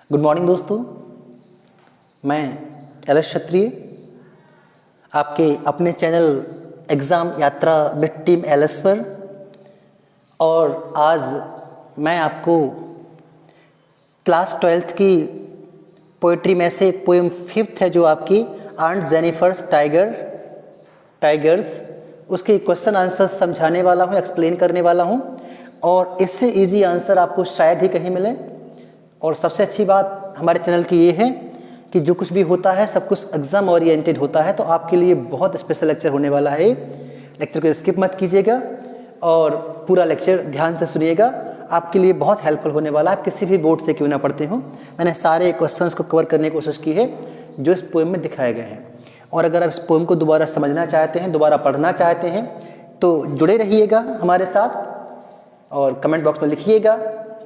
Good morning दोस्तों, मैं L S क्षत्रिय आपके अपने चैनल एग्ज़ाम यात्रा विद टीम एल एस पर। और आज मैं आपको क्लास 12th की पोइट्री में से पोएम 5th है जो आपकी आंट जेनिफर्स टाइगर्स उसके क्वेश्चन आंसर समझाने वाला हूँ, एक्सप्लेन करने वाला हूँ। और इससे इजी आंसर आपको शायद ही कहीं मिले। और सबसे अच्छी बात हमारे चैनल की ये है कि जो कुछ भी होता है सब कुछ एग्ज़ाम ओरिएंटेड होता है, तो आपके लिए बहुत स्पेशल लेक्चर होने वाला है। लेक्चर को स्किप मत कीजिएगा और पूरा लेक्चर ध्यान से सुनिएगा, आपके लिए बहुत हेल्पफुल होने वाला है। किसी भी बोर्ड से क्यों ना पढ़ते हो, मैंने सारे क्वेश्चंस को कवर करने की कोशिश की है जो इस पोएम में दिखाए गए हैं। और अगर आप इस पोएम को दोबारा समझना चाहते हैं, दोबारा पढ़ना चाहते हैं, तो जुड़े रहिएगा हमारे साथ और कमेंट बॉक्स में लिखिएगा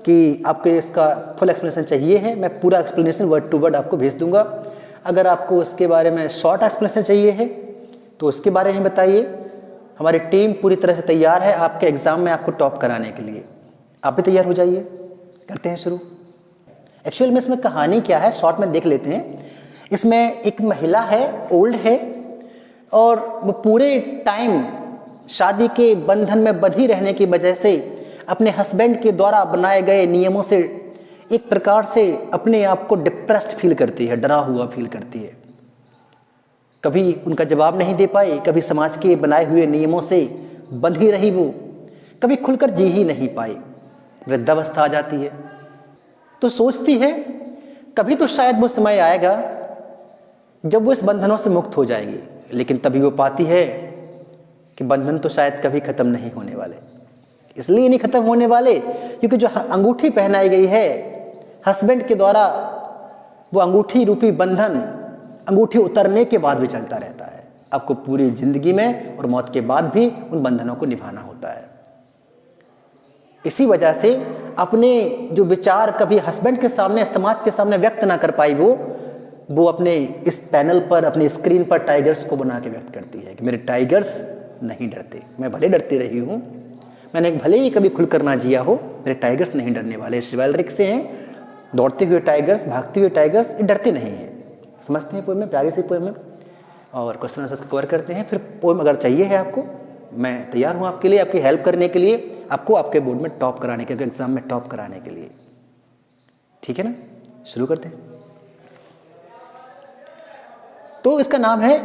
कि आपको इसका फुल एक्सप्लेनेशन चाहिए है। मैं पूरा एक्सप्लेनेशन वर्ड टू वर्ड आपको भेज दूंगा। अगर आपको इसके बारे में शॉर्ट एक्सप्लेनेशन चाहिए है तो उसके बारे में बताइए। हमारी टीम पूरी तरह से तैयार है आपके एग्ज़ाम में आपको टॉप कराने के लिए। आप भी तैयार हो जाइए, करते हैं शुरू। एक्चुअल में इसमें कहानी क्या है शॉर्ट में देख लेते हैं। इसमें एक महिला है, ओल्ड है, और वो पूरे टाइम शादी के बंधन में बंधी रहने की वजह से अपने हस्बैंड के द्वारा बनाए गए नियमों से एक प्रकार से अपने आप को डिप्रेस्ड फील करती है, डरा हुआ फील करती है। कभी उनका जवाब नहीं दे पाई, कभी समाज के बनाए हुए नियमों से बंधी रही, वो कभी खुलकर जी ही नहीं पाई। वृद्धावस्था आ जाती है तो सोचती है कभी तो शायद वो समय आएगा जब वो इस बंधनों से मुक्त हो जाएगी। लेकिन तभी वो पाती है कि बंधन तो शायद कभी ख़त्म नहीं होने वाले। इसलिए नहीं ख़त्म होने वाले क्योंकि जो अंगूठी पहनाई गई है हस्बैंड के द्वारा, वो अंगूठी रूपी बंधन अंगूठी उतरने के बाद भी चलता रहता है। आपको पूरी ज़िंदगी में और मौत के बाद भी उन बंधनों को निभाना होता है। इसी वजह से अपने जो विचार कभी हस्बैंड के सामने, समाज के सामने व्यक्त ना कर पाई, वो अपने इस पैनल पर, अपने स्क्रीन पर टाइगर्स को बना के व्यक्त करती है कि मेरे टाइगर्स नहीं डरते। मैं भले डरती रही हूँ, मैंने भले ही कभी खुलकर ना जिया हो, मेरे टाइगर्स नहीं डरने वाले। शिवैलरिक से हैं, दौड़ते हुए टाइगर्स, भागते हुए टाइगर्स, ये डरते नहीं हैं। समझते हैं पोएम में, प्यारी सी पोएम में। और क्वेश्चन आंसर्स कवर करते हैं। फिर पोएम अगर चाहिए है आपको, मैं तैयार हूँ आपके लिए, आपकी हेल्प करने के लिए, आपको आपके बोर्ड में टॉप कराने के, एग्जाम में टॉप कराने के लिए। ठीक है ना, शुरू करते हैं। तो इसका नाम है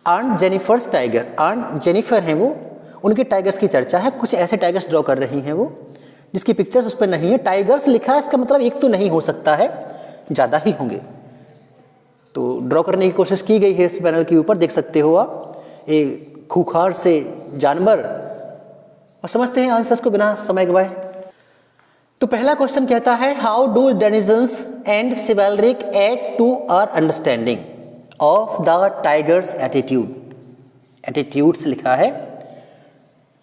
aunt Jennifer's tiger. Aunt Jennifer हैं वो, उनके टाइगर्स की चर्चा है। कुछ ऐसे टाइगर्स ड्रॉ कर रही हैं वो, जिसकी पिक्चर्स उस पर नहीं है। टाइगर्स लिखा है, इसका मतलब एक तो नहीं हो सकता है, ज़्यादा ही होंगे। तो ड्रॉ करने की कोशिश की गई है इस पैनल के ऊपर, देख सकते हो आप, एक खूंखार से जानवर। और समझते हैं आंसर्स को बिना समय गवाए। तो पहला क्वेश्चन कहता है, how do denizens and chivalric aid to our understanding of the tiger's attitude. Attitudes लिखा है।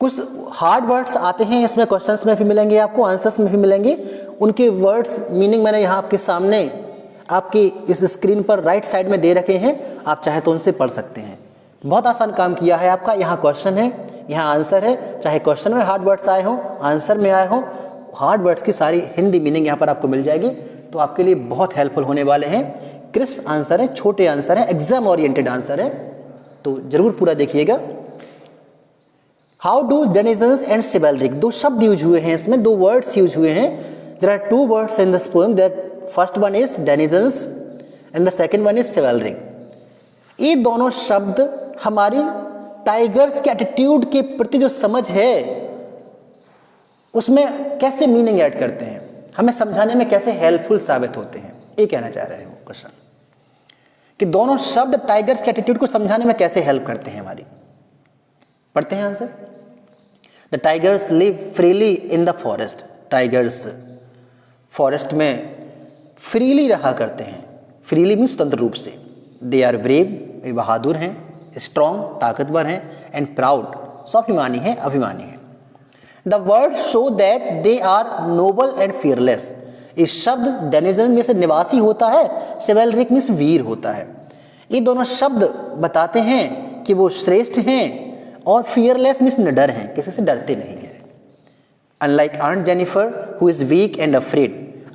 कुछ हार्ड वर्ड्स आते हैं इसमें, क्वेश्चंस में भी मिलेंगे आपको, आंसर्स में भी मिलेंगे। उनके वर्ड्स मीनिंग मैंने यहाँ आपके सामने आपकी इस स्क्रीन पर राइट साइड में दे रखे हैं, आप चाहे तो उनसे पढ़ सकते हैं। बहुत आसान काम किया है आपका। यहाँ क्वेश्चन है, यहाँ आंसर है। चाहे क्वेश्चन में हार्ड वर्ड्स आए हों, आंसर में आए हों, हार्ड वर्ड्स की सारी हिंदी मीनिंग यहाँ पर आपको मिल जाएगी। तो आपके लिए बहुत हेल्पफुल होने वाले हैं। क्रिस्प आंसर है, छोटे आंसर है, एग्जाम ओरिएंटेड आंसर है, तो जरूर पूरा देखिएगा। हाउ डू डेनिजन्स एंड शिवैलरिक, दो शब्द यूज हुए हैं इसमें, दो वर्ड्स यूज हुए हैं। There are two words in this poem, that first one is denizens and the second one is chivalric. ये दोनों शब्द हमारी टाइगर्स के एटीट्यूड के प्रति जो समझ है उसमें कैसे मीनिंग ऐड करते हैं, हमें समझाने में कैसे हेल्पफुल साबित होते हैं, ये कहना चाह रहे हैं वो क्वेश्चन, कि दोनों शब्द टाइगर्स के एटीट्यूड को समझाने में कैसे हेल्प करते हैं हमारी। पढ़ते हैं answer. The tigers live freely in the forest. Tigers forest में फ्रीली रहा करते हैं। फ्रीली मीन्स स्वतंत्र रूप से। दे आर ब्रेव, वे बहादुर हैं, स्ट्रॉन्ग, ताकतवर हैं, एंड प्राउड, स्वाभिमानी है, अभिमानी है। The word show that they are noble and fearless. इस शब्द डेनिजन में से निवासी होता है, शिवैलरिक मीन्स वीर होता है। ये दोनों शब्द बताते हैं कि वो श्रेष्ठ हैं, और फियरलेस मीन्स निडर हैं, किसी से डरते नहीं हैं। Unlike aunt Jennifer who is weak and afraid,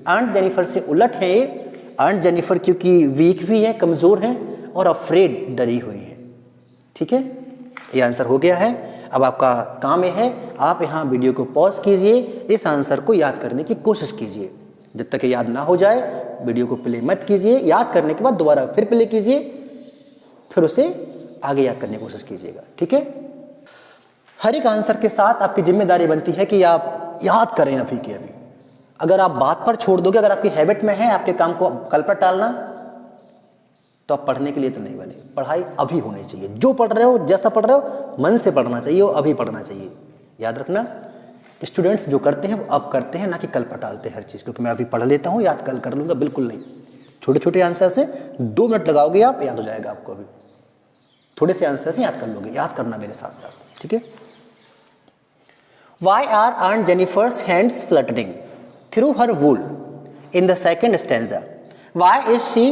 aunt Jennifer से उलट है ये। आंट जेनिफर क्योंकि वीक भी है, कमज़ोर है, और अफ्रेड, डरी हुई है। ठीक है, ये आंसर हो गया है। अब आपका काम यह है, आप यहाँ वीडियो को पॉज कीजिए, इस आंसर को याद करने की कोशिश कीजिए। जब तक याद ना हो जाए वीडियो को प्ले मत कीजिए, याद करने के बाद दोबारा फिर प्ले कीजिए, फिर उसे आगे याद करने की कोशिश कीजिएगा। ठीक है, हर एक आंसर के साथ आपकी जिम्मेदारी बनती है कि आप याद करें अभी के अभी। अगर आप बात पर छोड़ दोगे, अगर आपकी हैबिट में है आपके काम को कल पर टालना, तो आप पढ़ने के लिए तो नहीं बने। पढ़ाई अभी होनी चाहिए, जो पढ़ रहे हो, जैसा पढ़ रहे हो, मन से पढ़ना चाहिए और अभी पढ़ना चाहिए। याद रखना, स्टूडेंट्स जो करते हैं वो अब करते हैं, ना कि कल पर टालते हैं हर चीज़, क्योंकि मैं अभी पढ़ लेता हूँ, याद कल कर लूँगा, बिल्कुल नहीं। छोटे छोटे आंसर से 2 मिनट लगाओगे आप, याद हो जाएगा आपको। अभी थोड़े से आंसर से याद कर लोगे, याद करना मेरे साथ साथ। ठीक है, Why are Aunt Jennifer's hands fluttering through her wool? In the second stanza, why is she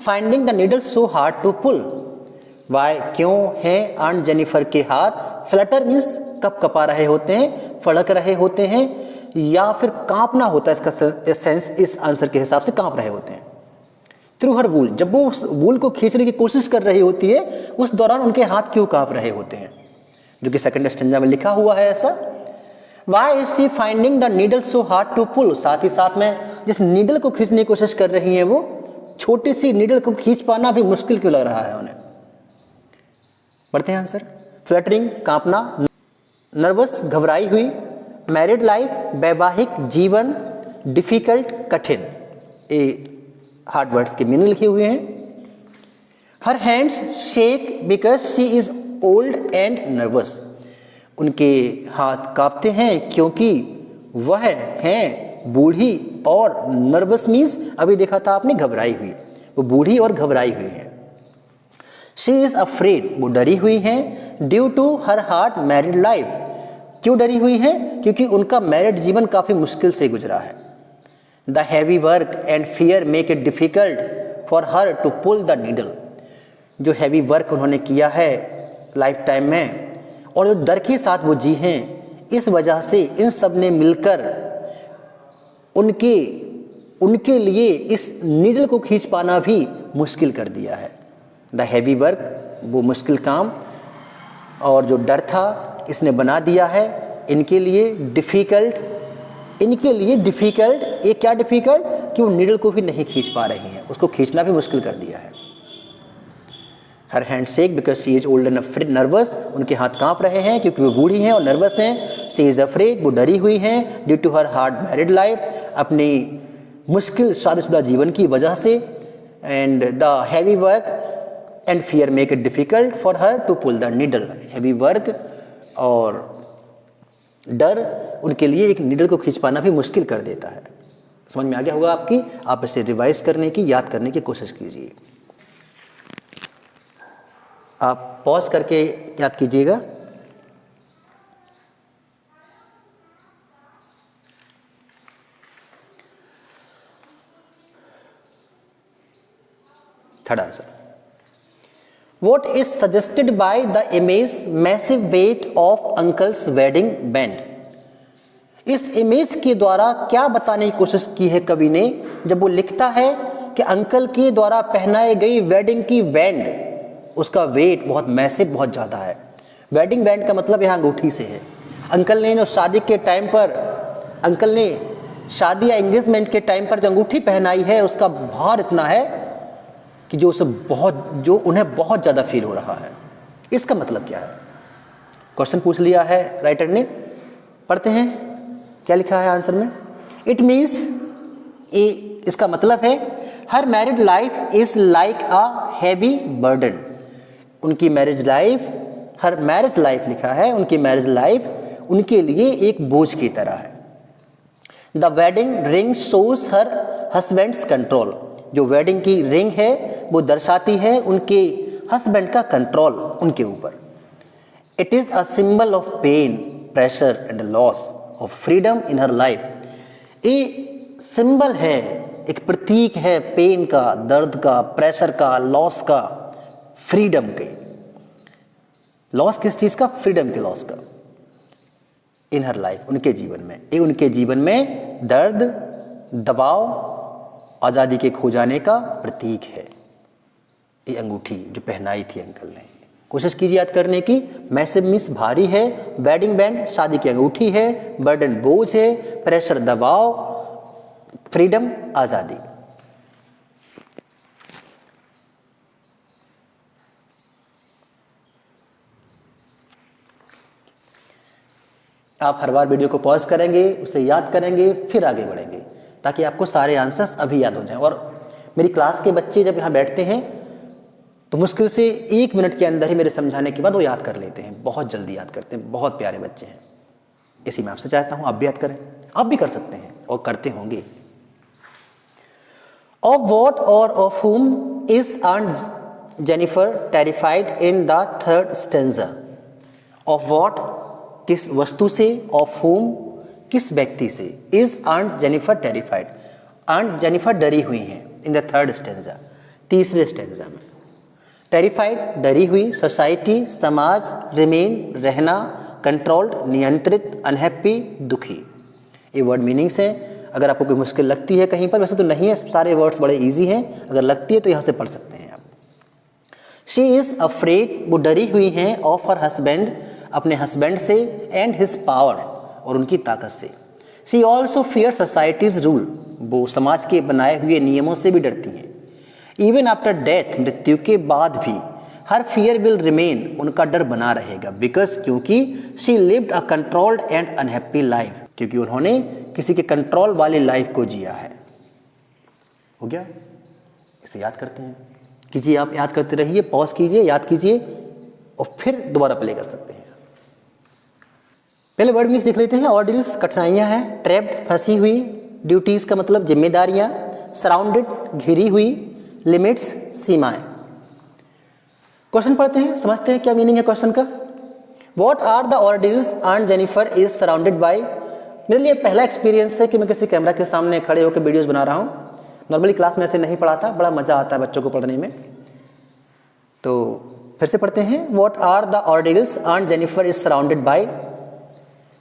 finding the needle so hard to pull? Why, क्यों है आंट जेनिफर के हाथ, फ्लटर मीन्स कप कपा रहे होते हैं, फड़क रहे होते हैं, या फिर कांपना होता है, इसका सेंस इस आंसर के हिसाब से कांप रहे होते हैं। थ्रू हर वूल, जब वो उस वूल को खींचने की कोशिश कर रही होती है, उस दौरान उनके हाथ क्यों कांप रहे होते हैं, जो कि सेकंड स्टेंजा में लिखा हुआ है ऐसा। Why is she finding the needle so hard to pull? साथ ही साथ में जिस नीडल को खींचने की कोशिश कर रही हैं, वो छोटी सी नीडल को खींच पाना भी मुश्किल क्यों लग रहा है उन्हें। पढ़ते हैं आंसर। फ्लटरिंग, कांपना, नर्वस, घबराई हुई, मैरिड लाइफ, वैवाहिक जीवन, डिफिकल्ट, कठिन, ये हार्ड वर्ड्स के मीनिंग लिखे हुए हैं। Her hands shake because she is old and nervous, उनके हाथ कांपते हैं क्योंकि वह हैं बूढ़ी और नर्वस मीन्स अभी देखा था आपने घबराई हुई, वो बूढ़ी और घबराई हुई है। शी इज अफ्रेड, वो डरी हुई हैं, due to her hard married life, क्यों डरी हुई है, क्योंकि उनका मैरिड जीवन काफ़ी मुश्किल से गुजरा है। The heavy work and fear make it difficult for her to pull the needle, जो हैवी वर्क उन्होंने किया है लाइफ टाइम में और जो डर के साथ वो जी हैं, इस वजह से इन सब ने मिलकर उनके लिए इस नीडल को खींच पाना भी मुश्किल कर दिया है। द हैवी वर्क, वो मुश्किल काम, और जो डर था इसने बना दिया है इनके लिए डिफ़िकल्ट, ये क्या डिफ़िकल्ट, कि वो नीडल को भी नहीं खींच पा रही हैं, उसको खींचना भी मुश्किल कर दिया है। Her hand shake because she is old and afraid, nervous, उनके हाथ कांप रहे हैं क्योंकि वो बूढ़ी हैं और नर्वस हैं। शी इज़ अफ्रेड, वो डरी हुई हैं, due to her hard married life, अपनी मुश्किल शादीशुदा जीवन की वजह से। And the heavy work and fear make it difficult for her to pull the needle, heavy work और डर उनके लिए एक नीडल को खींच पाना भी मुश्किल कर देता है। समझ में आ गया होगा आपकी, आप इसे रिवाइज करने की, याद करने की कोशिश कीजिए। आप पॉज करके याद कीजिएगा। Third answer, what is suggested by the image massive weight of uncle's wedding band, इस इमेज के द्वारा क्या बताने की कोशिश की है कवि ने, जब वो लिखता है कि अंकल के द्वारा पहनाई गई वेडिंग की बैंड, उसका वेट बहुत मैसिव, बहुत ज़्यादा है। वेडिंग बैंड का मतलब यहाँ अंगूठी से है। अंकल ने जो शादी के टाइम पर, अंकल ने शादी या एंगेजमेंट के टाइम पर जो अंगूठी पहनाई है, उसका भार इतना है कि जो उन्हें बहुत ज़्यादा फील हो रहा है। इसका मतलब क्या है, क्वेश्चन पूछ लिया है राइटर ने। पढ़ते हैं क्या लिखा है आंसर में। इट मीन्स, इसका मतलब है, her married life is like a heavy burden, उनकी marriage life, her marriage life लिखा है, उनकी मैरिज लाइफ उनके लिए एक बोझ की तरह है। The wedding ring shows her husband's control, जो वेडिंग की रिंग है वो दर्शाती है उनके हस्बैंड का कंट्रोल उनके ऊपर। It is a symbol of pain, pressure and loss of freedom in her life, ये सिंबल है, एक प्रतीक है पेन का, दर्द का, प्रेशर का, लॉस का, फ्रीडम के। लॉस किस चीज़ का, फ्रीडम के लॉस का। इन हर लाइफ, उनके जीवन में, ये उनके जीवन में दर्द, दबाव आज़ादी के खो जाने का प्रतीक है। ये अंगूठी जो पहनाई थी अंकल ने, कोशिश कीजिए याद करने की। मैसिव मीन्स भारी है, वेडिंग बैंड शादी की अंगूठी है, बर्डन बोझ है, प्रेशर दबाव, फ्रीडम आज़ादी। आप हर बार वीडियो को पॉज करेंगे, उसे याद करेंगे, फिर आगे बढ़ेंगे ताकि आपको सारे आंसर्स अभी याद हो जाएं। और मेरी क्लास के बच्चे जब यहाँ बैठते हैं तो मुश्किल से 1 मिनट के अंदर ही मेरे समझाने के बाद वो याद कर लेते हैं, बहुत जल्दी याद करते हैं, बहुत प्यारे बच्चे हैं। इसी में आपसे चाहता हूँ आप भी याद करें, आप भी कर सकते हैं और करते होंगे। ऑफ वॉट और of whom is aunt Jennifer terrified in the third stanza? Of what किस वस्तु से, ऑफ whom किस व्यक्ति से, is aunt Jennifer terrified aunt Jennifer डरी हुई हैं इन द थर्ड स्टेंजा, तीसरे स्टेंजा में। टेरिफाइड डरी हुई, सोसाइटी समाज, रिमेन रहना, कंट्रोल्ड नियंत्रित, अनहैप्पी दुखी। ये वर्ड मीनिंग्स हैं। अगर आपको कोई मुश्किल लगती है कहीं पर, वैसे तो नहीं है, सारे वर्ड्स बड़े इजी हैं, अगर लगती है तो यहाँ से पढ़ सकते हैं आप। शी इज़ अफ्रेड, वो डरी हुई हैं, ऑफ हर हस्बैंड, अपने हस्बैंड से, एंड हिज पावर, और उनकी ताकत से। She also fear societies rule, वो समाज के बनाए हुए नियमों से भी डरती हैं। इवन आफ्टर डेथ, मृत्यु के बाद भी, हर फियर विल रिमेन, उनका डर बना रहेगा। बिकॉज क्योंकि she lived a controlled and unhappy life, क्योंकि उन्होंने किसी के कंट्रोल वाली लाइफ को जिया है। हो गया, इसे याद करते हैं। कीजिए, आप याद करते रहिए, पॉज कीजिए, याद कीजिए और फिर दोबारा प्ले कर सकते हैं। पहले वर्ड मीन्स देख लेते हैं। ऑर्डिल्स कठिनाइयां हैं, ट्रैप्ड फंसी हुई, ड्यूटीज का मतलब जिम्मेदारियां, सराउंडेड घिरी हुई, लिमिट्स सीमाएं। क्वेश्चन पढ़ते हैं, समझते हैं क्या मीनिंग है क्वेश्चन का। What are the ordeals aunt Jennifer is surrounded by? मेरे लिए पहला एक्सपीरियंस है कि मैं किसी कैमरा के सामने खड़े होकर वीडियोस बना रहा हूँ। नॉर्मली क्लास में ऐसे नहीं पढ़ाता, बड़ा मजा आता है बच्चों को पढ़ने में। तो फिर से पढ़ते हैं। What are the ordeals aunt Jennifer is surrounded by?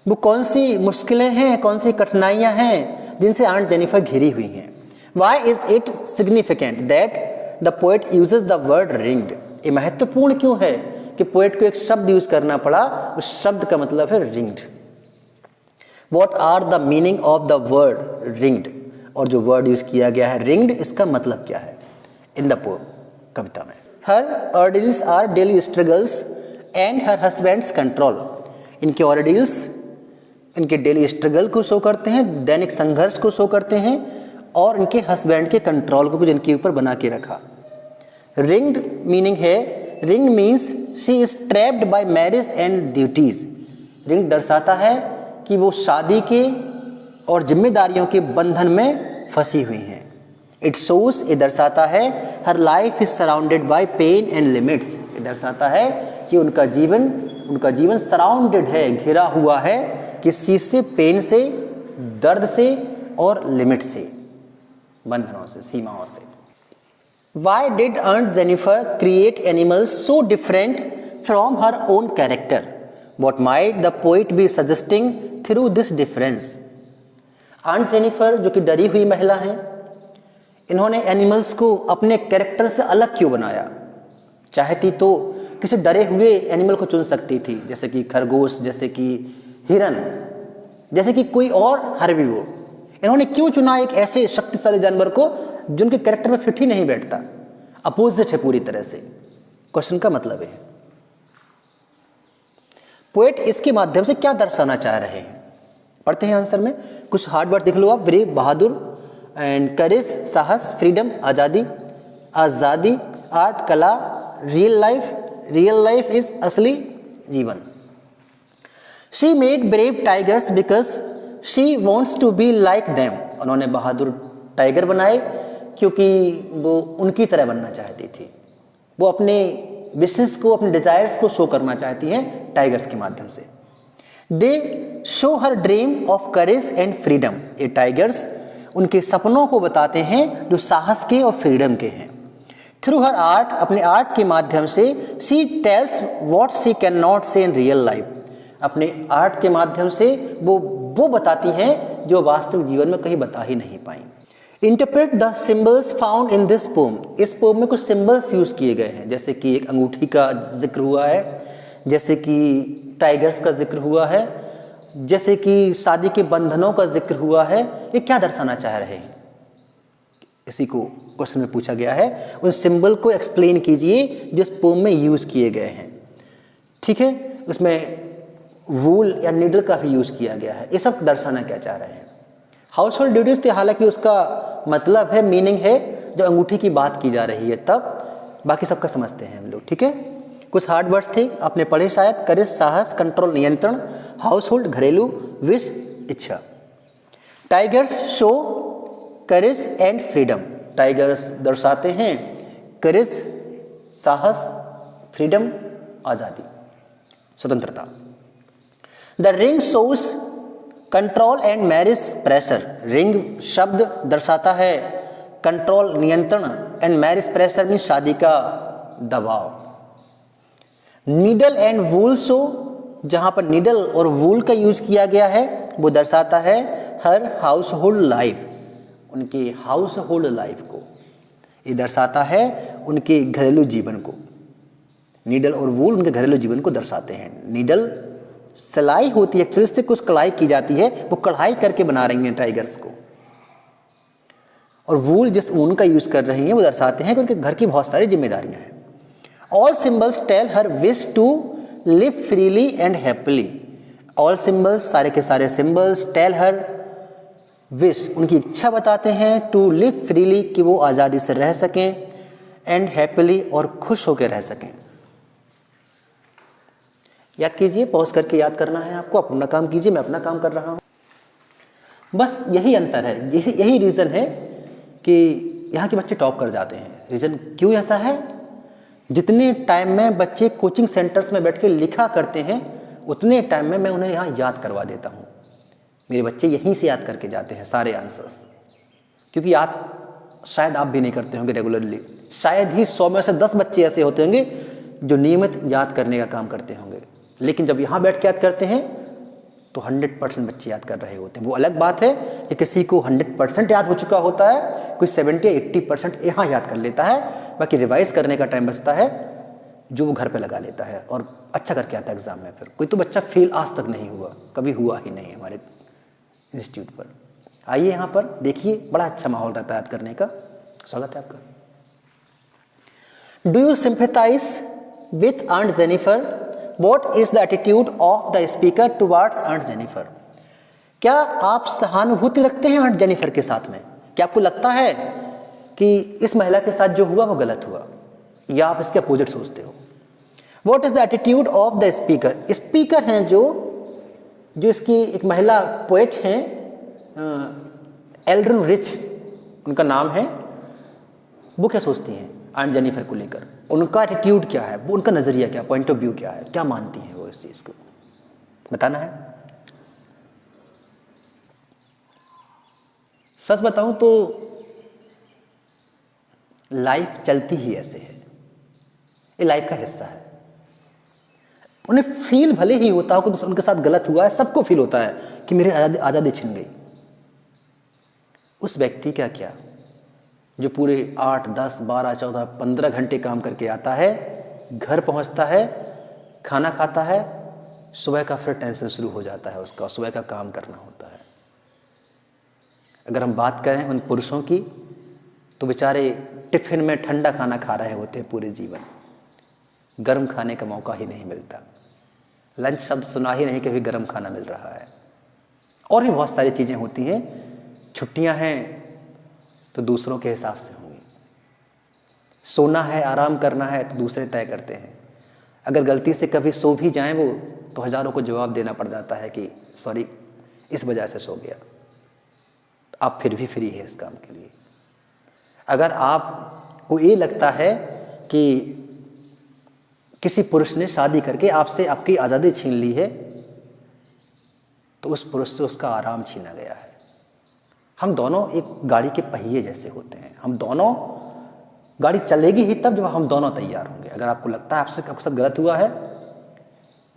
वो कौन सी मुश्किलें हैं, कौन सी कठिनाइयां हैं जिनसे आंट जेनिफर घिरी हुई हैं। Why is it significant that the poet uses the word ringed? ये महत्वपूर्ण क्यों है कि पोएट को एक शब्द यूज करना पड़ा, उस शब्द का मतलब है ringed. What are the meaning of the word ringed? और जो वर्ड यूज किया गया है रिंग्ड, इसका मतलब क्या है इन द पोएम, कविता में। Her ordeals are daily struggles and her husband's control. इनके ऑर्डिल्स इनके डेली स्ट्रगल को शो करते हैं, दैनिक संघर्ष को शो करते हैं, और इनके हस्बैंड के कंट्रोल को जिनके ऊपर बना के रखा। रिंग्ड मीनिंग है, ring means she is trapped bye marriage and duties. Ring दर्शाता है कि वो शादी के और जिम्मेदारियों के बंधन में फंसी हुई हैं। इट शोज, ये दर्शाता है, her life is surrounded by pain and limits. ये दर्शाता है कि उनका जीवन सराउंडेड है, घिरा हुआ है किस चीज से? पेन से, दर्द से और लिमिट से, बंधनों से, सीमाओं से। Why did Aunt Jennifer create animals so different from her own character? What might the poet be suggesting through this difference? Aunt Jennifer जो कि डरी हुई महिला हैं, इन्होंने एनिमल्स को अपने कैरेक्टर से अलग क्यों बनाया? चाहती तो किसी डरे हुए एनिमल को चुन सकती थी, जैसे कि खरगोश, जैसे कि हिरन, जैसे कि कोई और हर्बीवोर। इन्होंने क्यों चुना एक ऐसे शक्तिशाली जानवर को जिनके कैरेक्टर में फिट ही नहीं बैठता, अपोजिट है पूरी तरह से? क्वेश्चन का मतलब है पोएट इसके माध्यम से क्या दर्शाना चाह रहे हैं। पढ़ते हैं आंसर में। कुछ हार्ड वर्ड देख लो आप। ब्रेव बहादुर, एंड करेज साहस, फ्रीडम आज़ादी, आज़ादी, आर्ट कला, रियल लाइफ इज असली जीवन। She made brave tigers because she wants to be like them. उन्होंने बहादुर टाइगर बनाए क्योंकि वो उनकी तरह बनना चाहती थी। वो अपने विशेस को, अपने डिजायर्स को शो करना चाहती हैं टाइगर्स के माध्यम से। दे show her dream of courage and freedom. ये टाइगर्स उनके सपनों को बताते हैं जो साहस के और फ्रीडम के हैं। थ्रू हर आर्ट, अपने आर्ट के माध्यम से, she tells what she can not से इन रियल लाइफ। अपने आर्ट के माध्यम से वो बताती हैं जो वास्तविक जीवन में कहीं बता ही नहीं पाई। Interpret the symbols found in this poem. इस पोम में कुछ सिंबल्स यूज किए गए हैं, जैसे कि एक अंगूठी का जिक्र हुआ है, जैसे कि टाइगर्स का जिक्र हुआ है, जैसे कि शादी के बंधनों का जिक्र हुआ है। ये क्या दर्शाना चाह रहे हैं, इसी को क्वेश्चन में पूछा गया है। उन सिंबल को एक्सप्लेन कीजिए जो इस पोम में यूज किए गए हैं। ठीक है, उसमें वूल या नीडल का भी यूज किया गया है। ये सब दर्शाना क्या चाह रहे हैं। हाउस होल्ड ड्यूटीज थे, हालांकि उसका मतलब है, मीनिंग है जो अंगूठी की बात की जा रही है, तब बाकी सबका समझते हैं हम लोग। ठीक है, कुछ हार्ड वर्ड्स थे, आपने पढ़े शायद। करेज साहस, कंट्रोल नियंत्रण, हाउस होल्ड घरेलू, विश इच्छा। Tigers show courage and freedom. Tigers दर्शाते हैं करेज साहस, फ्रीडम आज़ादी, स्वतंत्रता। The ring shows control and marriage pressure. Ring शब्द दर्शाता है कंट्रोल नियंत्रण, एंड मैरिज प्रेशर में शादी का दबाव। नीडल एंड वूल शो, जहां पर नीडल और वूल का यूज किया गया है, वो दर्शाता है हर हाउस होल्ड लाइफ, उनके हाउस होल्ड लाइफ को। ये दर्शाता है उनके घरेलू जीवन को। नीडल और वूल उनके घरेलू जीवन को दर्शाते हैं। नीडल सिलाई होती है, एक्चुअली से कुछ कढ़ाई की जाती है, वो कढ़ाई करके बना रही हैं टाइगर्स को। और वूल जिस ऊन का यूज कर रही हैं वो दर्शाते हैं कि उनके घर की बहुत सारी जिम्मेदारियां हैं। All symbols tell her wish to live freely and happily. All symbols, सारे के सारे सिंबल्स, टेल हर विश, उनकी इच्छा बताते हैं, टू लिव फ्रीली, कि वो आज़ादी से रह सकें, एंड हैप्पीली, और खुश होकर रह सकें। याद कीजिए, पॉज करके याद करना है आपको। अपना काम कीजिए, मैं अपना काम कर रहा हूँ। बस यही अंतर है, यही रीज़न है कि यहाँ के बच्चे टॉप कर जाते हैं। रीज़न क्यों ऐसा है, जितने टाइम में बच्चे कोचिंग सेंटर्स में बैठ के लिखा करते हैं, उतने टाइम में मैं उन्हें यहाँ याद करवा देता हूँ। मेरे बच्चे यहीं से याद करके जाते हैं सारे आंसर्स, क्योंकि याद शायद आप भी नहीं करते होंगे रेगुलरली। शायद ही 100 में से 10 बच्चे ऐसे होते होंगे जो नियमित याद करने का काम करते होंगे, लेकिन जब यहाँ बैठ के याद करते हैं तो 100% बच्चे याद कर रहे होते हैं। वो अलग बात है कि किसी को 100% याद हो चुका होता है, कोई 70 या 80% यहाँ याद कर लेता है, बाकी रिवाइज करने का टाइम बचता है जो वो घर पे लगा लेता है और अच्छा करके आता है एग्जाम में। फिर कोई तो बच्चा फेल आज तक नहीं हुआ, कभी हुआ ही नहीं हमारे इंस्टीट्यूट पर। आइए यहाँ पर देखिए, बड़ा अच्छा माहौल रहता है याद करने का। स्वागत है आपका। Do you sympathize with aunt Jennifer? What is the attitude of the speaker towards Aunt Jennifer? क्या आप सहानुभूति रखते हैं आंट जेनिफर के साथ में? क्या आपको लगता है कि इस महिला के साथ जो हुआ वो गलत हुआ, या आप इसके अपोजिट सोचते हो? What is the attitude of the speaker? Speaker हैं जो इसकी एक महिला पोएट हैं, एल्ड्रिन रिच उनका नाम है। वो क्या सोचती हैं आंट जेनिफर को लेकर? उनका एटीट्यूड क्या है, वो उनका नज़रिया क्या, पॉइंट ऑफ व्यू क्या है, क्या मानती हैं वो इस चीज़ को, बताना है। सच बताऊं तो लाइफ चलती ही ऐसे है, ये लाइफ का हिस्सा है। उन्हें फील भले ही होता हो कि उनके साथ गलत हुआ है, सबको फील होता है कि मेरी आज़ादी छिन गई। उस व्यक्ति का क्या जो पूरे 8, 10, 12, 14, 15 घंटे काम करके आता है, घर पहुंचता है, खाना खाता है, सुबह का फिर टेंशन शुरू हो जाता है उसका, सुबह का काम करना होता है। अगर हम बात करें उन पुरुषों की तो बेचारे टिफिन में ठंडा खाना खा रहे होते हैं पूरे जीवन, गर्म खाने का मौका ही नहीं मिलता। लंच शब्द सुना ही नहीं कभी गर्म खाना मिल रहा है। और भी बहुत सारी चीज़ें होती हैं। छुट्टियां हैं तो दूसरों के हिसाब से होंगी, सोना है, आराम करना है तो दूसरे तय करते हैं। अगर गलती से कभी सो भी जाएं वो तो हज़ारों को जवाब देना पड़ जाता है कि सॉरी इस वजह से सो गया। आप फिर भी फ्री है इस काम के लिए। अगर आपको ये लगता है कि किसी पुरुष ने शादी करके आपसे आपकी आज़ादी छीन ली है तो उस पुरुष से उसका आराम छीना गया है। हम दोनों एक गाड़ी के पहिए जैसे होते हैं। हम दोनों, गाड़ी चलेगी ही तब जब हम दोनों तैयार होंगे। अगर आपको लगता है आपके साथ गलत हुआ है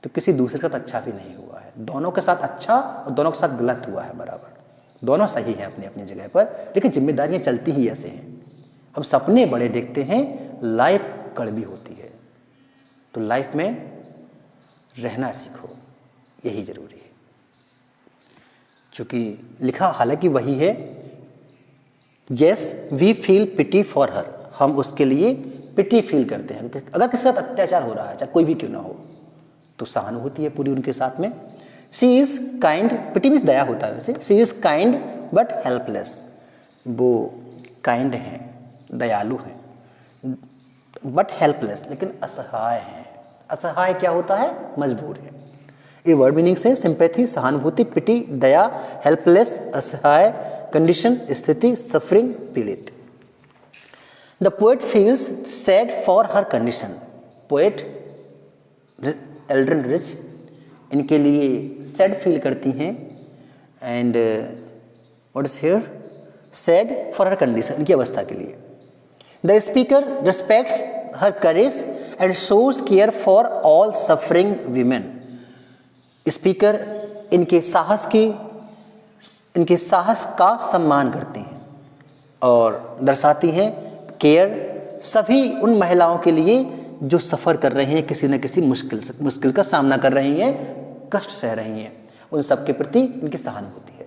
तो किसी दूसरे के साथ अच्छा भी नहीं हुआ है। दोनों के साथ अच्छा और दोनों के साथ गलत हुआ है बराबर। दोनों सही हैं अपनी अपनी जगह पर, लेकिन जिम्मेदारियां चलती ही ऐसे हैं। हम सपने बड़े देखते हैं, लाइफ कड़वी होती है। तो लाइफ में रहना सीखो, यही जरूरी है। चूँकि लिखा हालांकि वही है, yes we feel pity for her, हम उसके लिए पिटी फील करते हैं। अगर किसी के साथ अत्याचार हो रहा है, चाहे कोई भी क्यों ना हो, तो सहानुभूति है पूरी उनके साथ में। She is kind, pity means दया होता है वैसे। She is kind but helpless, वो काइंड हैं, दयालु हैं, बट हेल्पलेस, लेकिन असहाय हैं। असहाय क्या होता है? मजबूर है। ये वर्ड मीनिंग से सिंपैथी, सहानुभूति, पिटी, दया, हेल्पलेस, असहाय, कंडीशन, स्थिति, सफरिंग, पीड़ित। The poet feels sad for her condition. Poet Aldrin rich इनके लिए सैड फील करती हैं। And what is here? Sad for her condition, इनकी अवस्था के लिए। The speaker respects her courage and shows care for all suffering women. Speaker इनके साहस का सम्मान करती हैं और दर्शाती हैं केयर सभी उन महिलाओं के लिए जो सफ़र कर रहे हैं, किसी न किसी मुश्किल का सामना कर रही हैं, कष्ट सह रही हैं, उन सब के प्रति इनकी सहानुभूति है।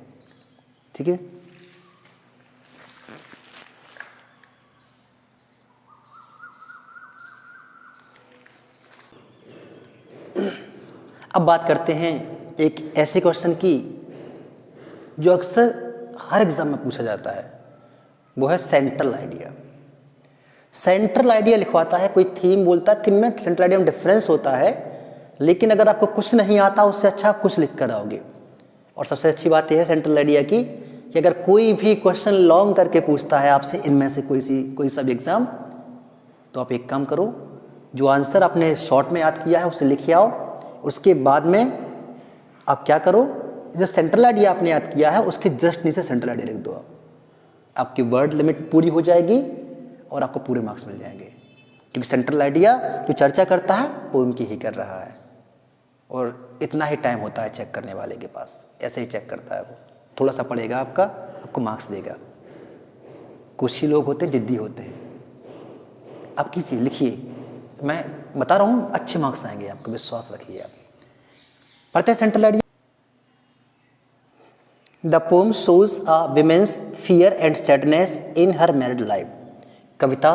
ठीक है। अब बात करते हैं एक ऐसे क्वेश्चन की जो अक्सर हर एग्जाम में पूछा जाता है, वो है सेंट्रल आइडिया। सेंट्रल आइडिया लिखवाता है, कोई थीम बोलता है, थीम में सेंट्रल आइडिया में डिफरेंस होता है, लेकिन अगर आपको कुछ नहीं आता उससे अच्छा आप कुछ लिख कर आओगे। और सबसे अच्छी बात यह है सेंट्रल आइडिया की कि अगर कोई भी क्वेश्चन लॉन्ग करके पूछता है आपसे इनमें से कोई सा भी एग्जाम, तो आप एक काम करो, जो आंसर आपने शॉर्ट में याद किया है उसे लिख आओ। उसके बाद में आप क्या करो, जो सेंट्रल आइडिया आपने याद किया है उसके जस्ट नीचे सेंट्रल आइडिया लिख दो। आपकी वर्ड लिमिट पूरी हो जाएगी और आपको पूरे मार्क्स मिल जाएंगे, क्योंकि सेंट्रल आइडिया जो चर्चा करता है वो उनकी ही कर रहा है और इतना ही टाइम होता है चेक करने वाले के पास, ऐसे ही चेक करता है वो। थोड़ा सा पढ़ेगा आपको मार्क्स देगा। कुछ ही लोग होते हैं जिद्दी होते हैं। आप कीजिए, लिखिए, मैं बता रहा हूँ अच्छे मार्क्स आएंगे आपको, विश्वास रखिए। आप पढ़ते हैं central idea. The poem shows a women's fear and sadness in her married life. कविता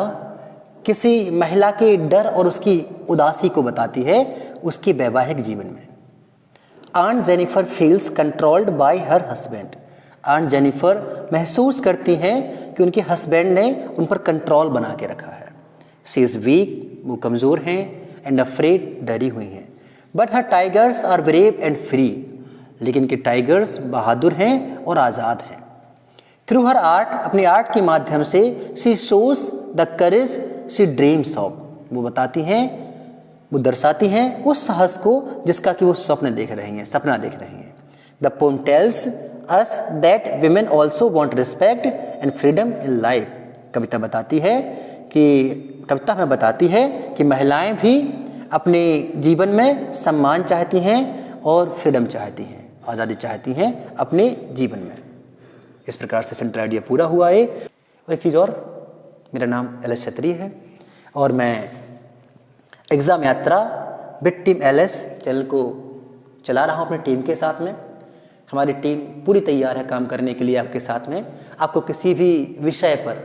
किसी महिला के डर और उसकी उदासी को बताती है उसके वैवाहिक जीवन में। Aunt Jennifer feels controlled by her husband. Aunt Jennifer महसूस करती हैं कि उनके हस्बैंड ने उन पर कंट्रोल बना के रखा है। शी इज़ वीक, वो कमज़ोर हैं, एंड अफ्रेड, डरी हुई हैं। But her tigers are brave and free, लेकिन के टाइगर्स बहादुर हैं और आज़ाद हैं। थ्रू हर आर्ट, अपनी आर्ट के माध्यम से she shows the courage she dreams of, वो बताती हैं, वो दर्शाती हैं उस साहस को जिसका कि वो सपना देख रही हैं। The poem tells us that women also want respect and freedom in life. कविता हमें बताती है कि महिलाएं भी अपने जीवन में सम्मान चाहती हैं और फ्रीडम चाहती हैं, आज़ादी चाहती हैं अपने जीवन में। इस प्रकार से सेंट्रल आइडिया पूरा हुआ है। और एक चीज़ और, मेरा नाम LS क्षत्रिय है और मैं एग्ज़ाम यात्रा विद टीम LS चैनल को चला रहा हूँ अपनी टीम के साथ में। हमारी टीम पूरी तैयार है काम करने के लिए आपके साथ में। आपको किसी भी विषय पर,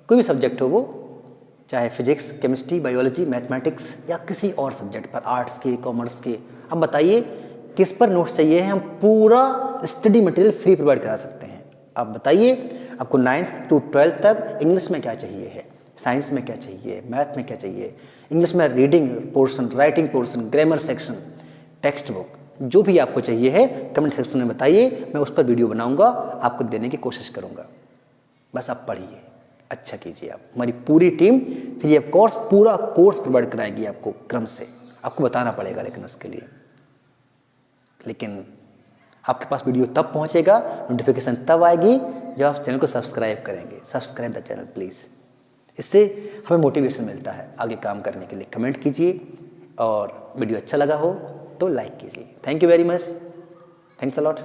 कोई भी सब्जेक्ट हो वो, चाहे फिजिक्स, केमिस्ट्री, बायोलॉजी, मैथमेटिक्स या किसी और सब्जेक्ट पर, आर्ट्स के, कॉमर्स के, आप बताइए किस पर नोट्स चाहिए हैं। हम पूरा स्टडी मटेरियल फ्री प्रोवाइड करा सकते हैं। आप बताइए आपको 9th to 12th तक इंग्लिश में क्या चाहिए है, साइंस में क्या चाहिए, मैथ में क्या चाहिए, इंग्लिश में reading portion, writing portion, grammar section, text book, जो भी आपको चाहिए है कमेंट सेक्शन में बताइए। मैं उस पर वीडियो बनाऊंगा, आपको देने की कोशिश करूंगा। बस आप पढ़िए, अच्छा कीजिए। आप, हमारी पूरी टीम फ्री ऑफ कोर्स पूरा कोर्स प्रोवाइड कराएगी आपको क्रम से। आपको बताना पड़ेगा लेकिन उसके लिए, लेकिन आपके पास वीडियो तब पहुंचेगा, नोटिफिकेशन तब आएगी जब आप चैनल को सब्सक्राइब करेंगे। सब्सक्राइब द चैनल प्लीज़, इससे हमें मोटिवेशन मिलता है आगे काम करने के लिए। कमेंट कीजिए और वीडियो अच्छा लगा हो तो लाइक कीजिए। Thank you very much, thanks a lot.